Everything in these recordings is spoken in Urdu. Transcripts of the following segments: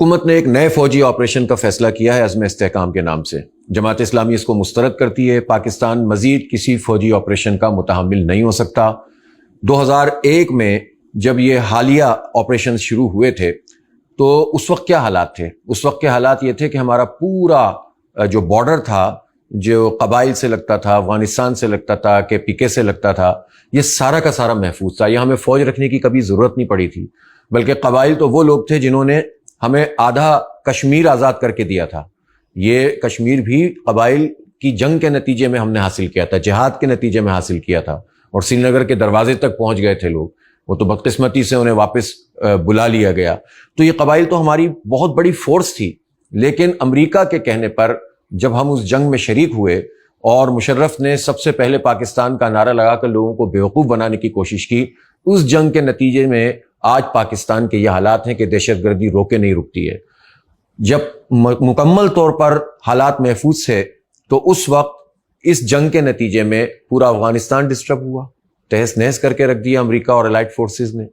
حکومت نے ایک نئے فوجی آپریشن کا فیصلہ کیا ہے عزم استحکام کے نام سے۔ جماعت اسلامی اس کو مسترد کرتی ہے۔ پاکستان مزید کسی فوجی آپریشن کا متحمل نہیں ہو سکتا۔ 2001 میں جب یہ حالیہ آپریشن شروع ہوئے تھے تو اس وقت کیا حالات تھے؟ اس وقت کے حالات یہ تھے کہ ہمارا پورا جو بارڈر تھا، جو قبائل سے لگتا تھا، افغانستان سے لگتا تھا، KPK سے لگتا تھا، یہ سارا کا سارا محفوظ تھا۔ یہ ہمیں فوج رکھنے کی کبھی ضرورت نہیں پڑی تھی، بلکہ قبائل تو وہ لوگ تھے جنہوں نے ہمیں آدھا کشمیر آزاد کر کے دیا تھا۔ یہ کشمیر بھی قبائل کی جنگ کے نتیجے میں ہم نے حاصل کیا تھا، جہاد کے نتیجے میں حاصل کیا تھا، اور سری نگر کے دروازے تک پہنچ گئے تھے لوگ۔ وہ تو بدقسمتی سے انہیں واپس بلا لیا گیا۔ تو یہ قبائل تو ہماری بہت بڑی فورس تھی، لیکن امریکہ کے کہنے پر جب ہم اس جنگ میں شریک ہوئے اور مشرف نے سب سے پہلے پاکستان کا نعرہ لگا کر لوگوں کو بیوقوف بنانے کی کوشش کی، اس جنگ کے نتیجے میں آج پاکستان کے یہ حالات ہیں کہ دہشت گردی روکے نہیں رکتی ہے۔ جب مکمل طور پر حالات محفوظ تھے تو اس وقت اس جنگ کے نتیجے میں پورا افغانستان ڈسٹرب ہوا، تہس نہس کر کے رکھ دیا امریکہ اور الائڈ فورسز نے۔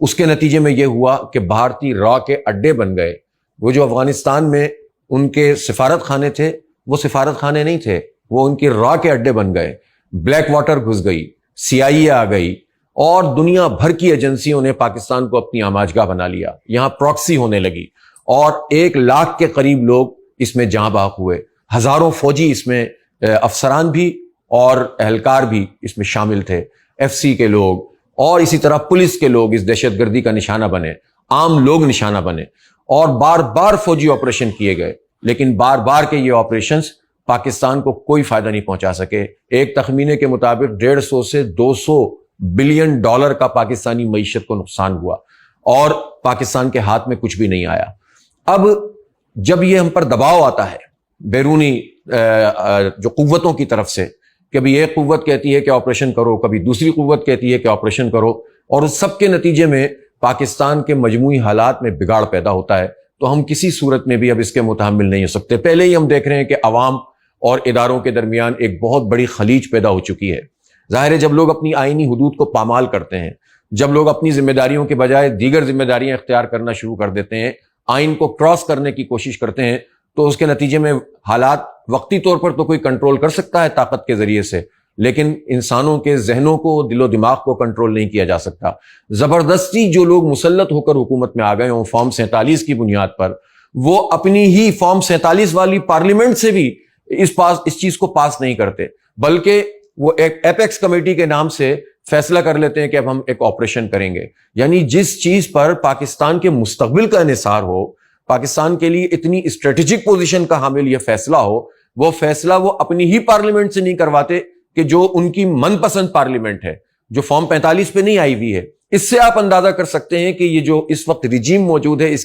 اس کے نتیجے میں یہ ہوا کہ بھارتی را کے اڈے بن گئے۔ وہ جو افغانستان میں ان کے سفارت خانے تھے، وہ سفارت خانے نہیں تھے، وہ ان کی را کے اڈے بن گئے۔ بلیک واٹر گھس گئی، CIA آ گئی، اور دنیا بھر کی ایجنسیوں نے پاکستان کو اپنی آماجگاہ بنا لیا۔ یہاں پراکسی ہونے لگی، اور 1 لاکھ کے قریب لوگ اس میں جاں بحق ہوئے۔ ہزاروں فوجی اس میں، افسران بھی اور اہلکار بھی اس میں شامل تھے، FC کے لوگ، اور اسی طرح پولیس کے لوگ اس دہشت گردی کا نشانہ بنے، عام لوگ نشانہ بنے، اور بار بار فوجی آپریشن کیے گئے، لیکن بار بار کے یہ آپریشنز پاکستان کو کوئی فائدہ نہیں پہنچا سکے۔ ایک تخمینے کے مطابق 150 سے 200 بلین ڈالر کا پاکستانی معیشت کو نقصان ہوا، اور پاکستان کے ہاتھ میں کچھ بھی نہیں آیا۔ اب جب یہ ہم پر دباؤ آتا ہے بیرونی جو قوتوں کی طرف سے، کبھی ایک قوت کہتی ہے کہ آپریشن کرو، کبھی دوسری قوت کہتی ہے کہ آپریشن کرو، اور اس سب کے نتیجے میں پاکستان کے مجموعی حالات میں بگاڑ پیدا ہوتا ہے، تو ہم کسی صورت میں بھی اب اس کے متحمل نہیں ہو سکتے۔ پہلے ہی ہم دیکھ رہے ہیں کہ عوام اور اداروں کے درمیان ایک بہت بڑی خلیج پیدا ہو چکی ہے۔ ظاہر ہے جب لوگ اپنی آئینی حدود کو پامال کرتے ہیں، جب لوگ اپنی ذمہ داریوں کے بجائے دیگر ذمہ داریاں اختیار کرنا شروع کر دیتے ہیں، آئین کو کراس کرنے کی کوشش کرتے ہیں، تو اس کے نتیجے میں حالات وقتی طور پر تو کوئی کنٹرول کر سکتا ہے طاقت کے ذریعے سے، لیکن انسانوں کے ذہنوں کو، دل و دماغ کو کنٹرول نہیں کیا جا سکتا۔ زبردستی جو لوگ مسلط ہو کر حکومت میں آ گئے ہوں فارم 47 کی بنیاد پر، وہ اپنی ہی فارم 47 والی پارلیمنٹ سے بھی اس چیز کو پاس نہیں کرتے، بلکہ وہ ایک ایپیکس کمیٹی کے نام سے فیصلہ کر لیتے ہیں کہ اب ہم ایک آپریشن کریں گے۔ یعنی جس چیز پر پاکستان کے مستقبل کا انحصار ہو، پاکستان کے لیے اتنی اسٹریٹجک پوزیشن کا حامل یہ فیصلہ ہو، وہ فیصلہ وہ اپنی ہی پارلیمنٹ سے نہیں کرواتے کہ جو ان کی من پسند پارلیمنٹ ہے، جو فارم 45 پہ نہیں آئی ہوئی ہے۔ اس سے آپ اندازہ کر سکتے ہیں کہ یہ جو اس وقت رجیم موجود ہے، اس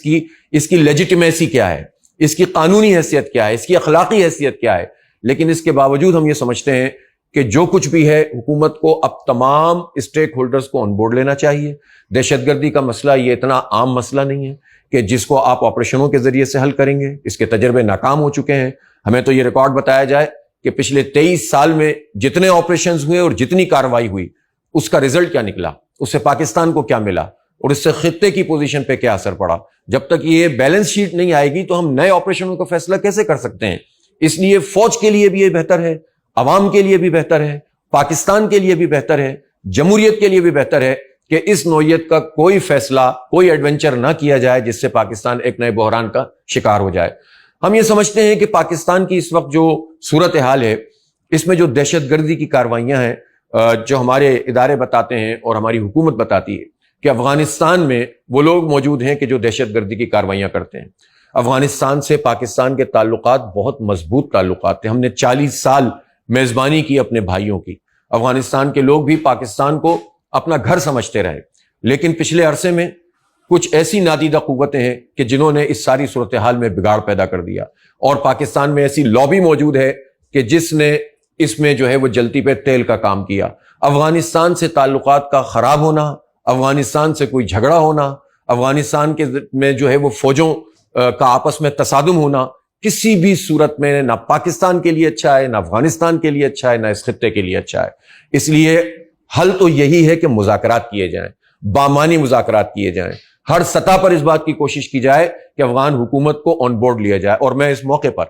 کی لیجیٹمیسی کیا ہے، اس کی قانونی حیثیت کیا ہے، اس کی اخلاقی حیثیت کیا ہے۔ لیکن اس کے باوجود ہم یہ سمجھتے ہیں کہ جو کچھ بھی ہے، حکومت کو اب تمام اسٹیک ہولڈرز کو آن بورڈ لینا چاہیے۔ دہشت گردی کا مسئلہ یہ اتنا عام مسئلہ نہیں ہے کہ جس کو آپ آپریشنوں کے ذریعے سے حل کریں گے۔ اس کے تجربے ناکام ہو چکے ہیں۔ ہمیں تو یہ ریکارڈ بتایا جائے کہ پچھلے 23 سال میں جتنے آپریشنز ہوئے اور جتنی کارروائی ہوئی، اس کا رزلٹ کیا نکلا، اس سے پاکستان کو کیا ملا، اور اس سے خطے کی پوزیشن پہ کیا اثر پڑا۔ جب تک یہ بیلنس شیٹ نہیں آئے گی تو ہم نئے آپریشنوں کا فیصلہ کیسے کر سکتے ہیں؟ اس لیے فوج کے لیے بھی یہ بہتر ہے، عوام کے لیے بھی بہتر ہے، پاکستان کے لیے بھی بہتر ہے، جمہوریت کے لیے بھی بہتر ہے کہ اس نوعیت کا کوئی فیصلہ، کوئی ایڈونچر نہ کیا جائے جس سے پاکستان ایک نئے بحران کا شکار ہو جائے۔ ہم یہ سمجھتے ہیں کہ پاکستان کی اس وقت جو صورتحال ہے، اس میں جو دہشت گردی کی کارروائیاں ہیں، جو ہمارے ادارے بتاتے ہیں اور ہماری حکومت بتاتی ہے کہ افغانستان میں وہ لوگ موجود ہیں کہ جو دہشت گردی کی کارروائیاں کرتے ہیں۔ افغانستان سے پاکستان کے تعلقات بہت مضبوط تعلقات تھے۔ ہم نے 40 سال میزبانی کی اپنے بھائیوں کی۔ افغانستان کے لوگ بھی پاکستان کو اپنا گھر سمجھتے رہے، لیکن پچھلے عرصے میں کچھ ایسی نادیدہ قوتیں ہیں کہ جنہوں نے اس ساری صورتحال میں بگاڑ پیدا کر دیا، اور پاکستان میں ایسی لابی موجود ہے کہ جس نے اس میں جو ہے وہ جلتی پہ تیل کا کام کیا۔ افغانستان سے تعلقات کا خراب ہونا، افغانستان سے کوئی جھگڑا ہونا، افغانستان کے میں جو ہے وہ فوجوں کا آپس میں تصادم ہونا، کسی بھی صورت میں نہ پاکستان کے لیے اچھا ہے، نہ افغانستان کے لیے اچھا ہے، نہ اس خطے کے لیے اچھا ہے۔ اس لیے حل تو یہی ہے کہ مذاکرات کیے جائیں، بامعنی مذاکرات کیے جائیں۔ ہر سطح پر اس بات کی کوشش کی جائے کہ افغان حکومت کو آن بورڈ لیا جائے. اور میں اس موقع پر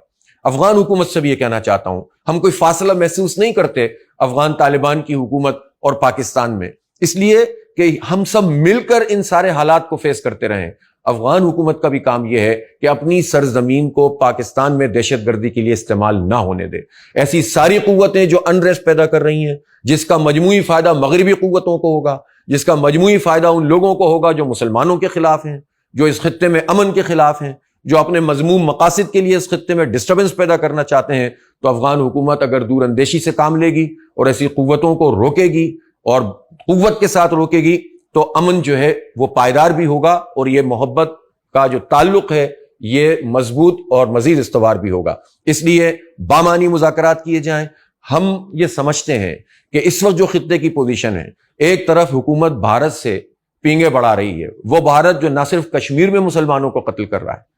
افغان حکومت سے بھی یہ کہنا چاہتا ہوں, ہم کوئی فاصلہ محسوس نہیں کرتے افغان طالبان کی حکومت اور پاکستان میں, اس لیے کہ ہم سب مل کر ان سارے حالات کو فیس کرتے رہیں. افغان حکومت کا بھی کام یہ ہے کہ اپنی سرزمین کو پاکستان میں دہشت گردی کے لیے استعمال نہ ہونے دے. ایسی ساری قوتیں جو انریسٹ پیدا کر رہی ہیں, جس کا مجموعی فائدہ مغربی قوتوں کو ہوگا, جس کا مجموعی فائدہ ان لوگوں کو ہوگا جو مسلمانوں کے خلاف ہیں, جو اس خطے میں امن کے خلاف ہیں, جو اپنے مذموم مقاصد کے لیے اس خطے میں ڈسٹربنس پیدا کرنا چاہتے ہیں, تو افغان حکومت اگر دور اندیشی سے کام لے گی اور ایسی قوتوں کو روکے گی اور قوت کے ساتھ روکے گی, تو امن جو ہے وہ پائیدار بھی ہوگا اور یہ محبت کا جو تعلق ہے یہ مضبوط اور مزید استوار بھی ہوگا. اس لیے بامعنی مذاکرات کیے جائیں. ہم یہ سمجھتے ہیں کہ اس وقت جو خطے کی پوزیشن ہے, ایک طرف حکومت بھارت سے پینگے بڑھا رہی ہے, وہ بھارت جو نہ صرف کشمیر میں مسلمانوں کو قتل کر رہا ہے,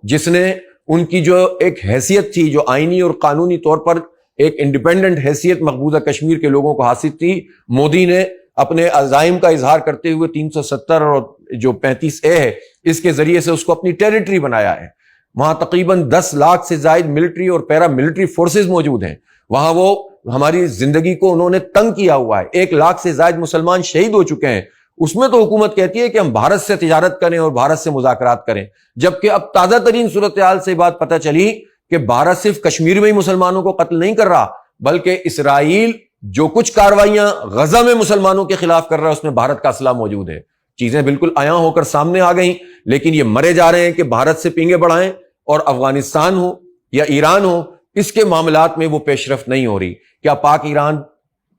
جس نے ان کی جو ایک حیثیت تھی, جو آئینی اور قانونی طور پر ایک انڈیپینڈنٹ حیثیت مقبوضہ کشمیر کے لوگوں کو حاصل تھی, مودی نے اپنے عزائم کا اظہار کرتے ہوئے 370 اور جو 35A ہے اس کے ذریعے سے اس کو اپنی ٹیریٹری بنایا ہے. وہاں تقریباً 10 لاکھ سے زائد ملٹری اور پیرا ملٹری فورسز موجود ہیں. وہاں وہ ہماری زندگی کو انہوں نے تنگ کیا ہوا ہے. 1 لاکھ سے زائد مسلمان شہید ہو چکے ہیں. اس میں تو حکومت کہتی ہے کہ ہم بھارت سے تجارت کریں اور بھارت سے مذاکرات کریں, جبکہ اب تازہ ترین صورتحال سے بات پتہ چلی کہ بھارت صرف کشمیر میں ہی مسلمانوں کو قتل نہیں کر رہا, بلکہ اسرائیل جو کچھ کارروائیاں غزہ میں مسلمانوں کے خلاف کر رہا ہے اس میں بھارت کا اسلحہ موجود ہے. چیزیں بالکل عیاں ہو کر سامنے آ گئیں, لیکن یہ مرے جا رہے ہیں کہ بھارت سے پینگے بڑھائیں, اور افغانستان ہو یا ایران ہو, اس کے معاملات میں وہ پیش رفت نہیں ہو رہی. کیا پاک ایران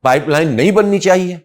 پائپ لائن نہیں بننی چاہیے؟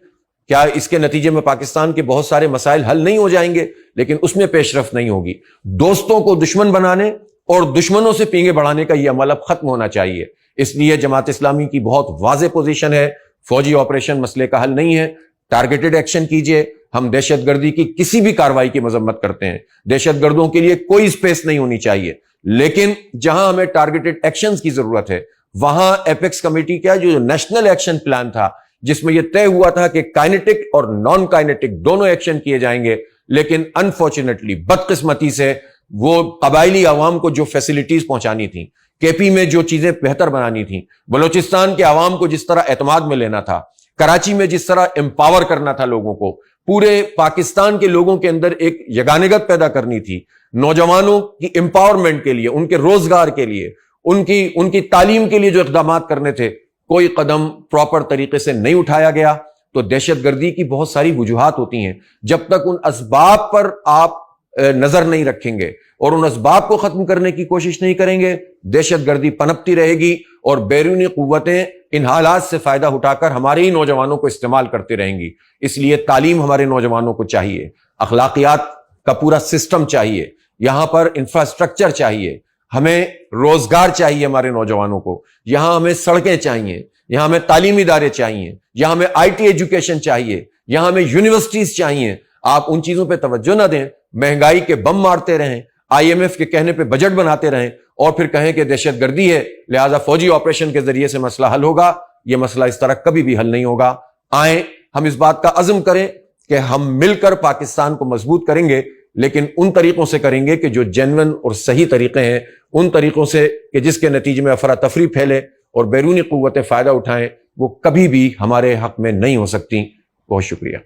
کیا اس کے نتیجے میں پاکستان کے بہت سارے مسائل حل نہیں ہو جائیں گے؟ لیکن اس میں پیش رفت نہیں ہوگی. دوستوں کو دشمن بنانے اور دشمنوں سے پینگے بڑھانے کا یہ عمل اب ختم ہونا چاہیے. اس لیے جماعت اسلامی کی بہت واضح پوزیشن ہے, فوجی آپریشن مسئلے کا حل نہیں ہے, ٹارگیٹڈ ایکشن کیجئے. ہم دہشت گردی کی کسی بھی کارروائی کی مذمت کرتے ہیں, دہشت گردوں کے لیے کوئی سپیس نہیں ہونی چاہیے, لیکن جہاں ہمیں ٹارگیٹڈ ایکشنز کی ضرورت ہے وہاں ایپیکس کمیٹی کا جو نیشنل ایکشن پلان تھا, جس میں یہ طے ہوا تھا کہ کائنیٹک اور نان کائنیٹک دونوں ایکشن کیے جائیں گے, لیکن انفارچونیٹلی بدقسمتی سے وہ قبائلی عوام کو جو فیسلٹیز پہنچانی تھیں, کے پی میں جو چیزیں بہتر بنانی تھیں, بلوچستان کے عوام کو جس طرح اعتماد میں لینا تھا, کراچی میں جس طرح امپاور کرنا تھا لوگوں کو, پورے پاکستان کے لوگوں کے اندر ایک یگانگت پیدا کرنی تھی, نوجوانوں کی امپاورمنٹ کے لیے, ان کے روزگار کے لیے, ان کی تعلیم کے لیے جو اقدامات کرنے تھے, کوئی قدم پراپر طریقے سے نہیں اٹھایا گیا. تو دہشت گردی کی بہت ساری وجوہات ہوتی ہیں, جب تک ان اسباب پر آپ نظر نہیں رکھیں گے اور ان اسباب کو ختم کرنے کی کوشش نہیں کریں گے, دہشت گردی پنپتی رہے گی اور بیرونی قوتیں ان حالات سے فائدہ اٹھا کر ہمارے ہی نوجوانوں کو استعمال کرتی رہیں گی. اس لیے تعلیم ہمارے نوجوانوں کو چاہیے, اخلاقیات کا پورا سسٹم چاہیے, یہاں پر انفراسٹرکچر چاہیے, ہمیں روزگار چاہیے ہمارے نوجوانوں کو, یہاں ہمیں سڑکیں چاہیے, یہاں ہمیں تعلیمی ادارے چاہیے, یہاں ہمیں IT ایجوکیشن چاہیے, یہاں ہمیں یونیورسٹیز چاہیے. آپ ان چیزوں پہ توجہ نہ دیں, مہنگائی کے بم مارتے رہیں, IMF کے کہنے پہ بجٹ بناتے رہیں اور پھر کہیں کہ دہشت گردی ہے لہذا فوجی آپریشن کے ذریعے سے مسئلہ حل ہوگا. یہ مسئلہ اس طرح کبھی بھی حل نہیں ہوگا. آئیں ہم اس بات کا عزم کریں کہ ہم مل کر پاکستان کو مضبوط کریں گے, لیکن ان طریقوں سے کریں گے کہ جو جینون اور صحیح طریقے ہیں, ان طریقوں سے کہ جس کے نتیجے میں افراتفری پھیلے اور بیرونی قوتیں فائدہ اٹھائیں, وہ کبھی بھی ہمارے حق میں نہیں ہو سکتی. بہت شکریہ.